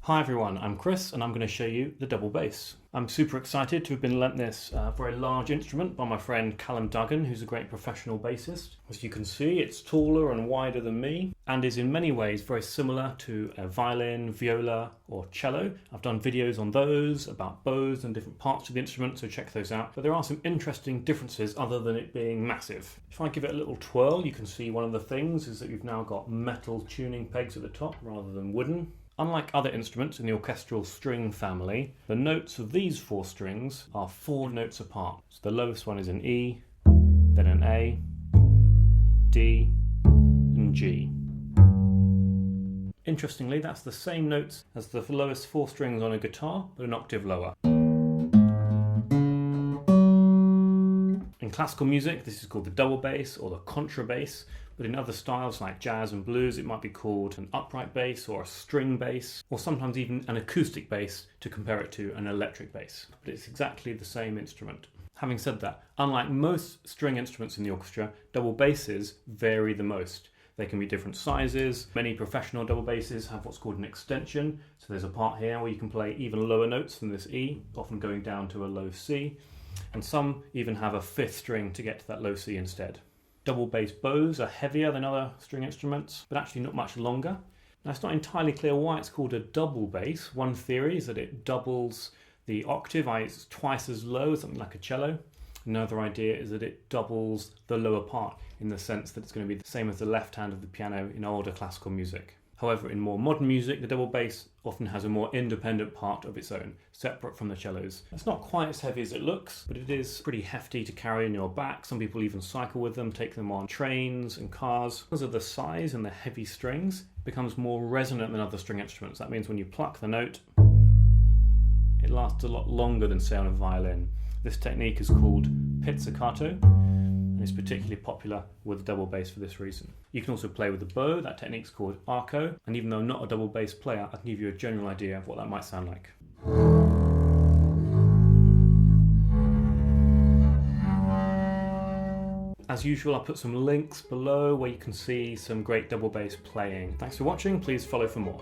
Hi everyone, I'm Chris and I'm going to show you the double bass. I'm super excited to have been lent this very large instrument by my friend Callum Duggan, who's a great professional bassist. As you can see, it's taller and wider than me and is in many ways very similar to a violin, viola or cello. I've done videos on those, about bows and different parts of the instrument, so check those out. But there are some interesting differences other than it being massive. If I give it a little twirl, you can see one of the things is that you've now got metal tuning pegs at the top rather than wooden. Unlike other instruments in the orchestral string family, the notes of these 4 strings are 4 notes apart. So the lowest one is an E, then an A, D, and G. Interestingly, that's the same notes as the lowest 4 strings on a guitar, but an octave lower. In classical music, this is called the double bass or the contrabass, but in other styles like jazz and blues, it might be called an upright bass or a string bass, or sometimes even an acoustic bass to compare it to an electric bass. But it's exactly the same instrument. Having said that, unlike most string instruments in the orchestra, double basses vary the most. They can be different sizes. Many professional double basses have what's called an extension. So there's a part here where you can play even lower notes than this E, often going down to a low C. And some even have a 5th string to get to that low C instead. Double bass bows are heavier than other string instruments, but actually not much longer. Now it's not entirely clear why it's called a double bass. One theory is that it doubles the octave, i.e. it's twice as low as something like a cello. Another idea is that it doubles the lower part in the sense that it's going to be the same as the left hand of the piano in older classical music. However, in more modern music, the double bass often has a more independent part of its own, separate from the cellos. It's not quite as heavy as it looks, but it is pretty hefty to carry on your back. Some people even cycle with them, take them on trains and cars. Because of the size and the heavy strings, it becomes more resonant than other string instruments. That means when you pluck the note, it lasts a lot longer than, say, on a violin. This technique is called pizzicato, and is particularly popular with the double bass for this reason. You can also play with the bow. That technique's called Arco, and even though I'm not a double bass player, I can give you a general idea of what that might sound like. As usual, I'll put some links below where you can see some great double bass playing. Thanks for watching. Please follow for more.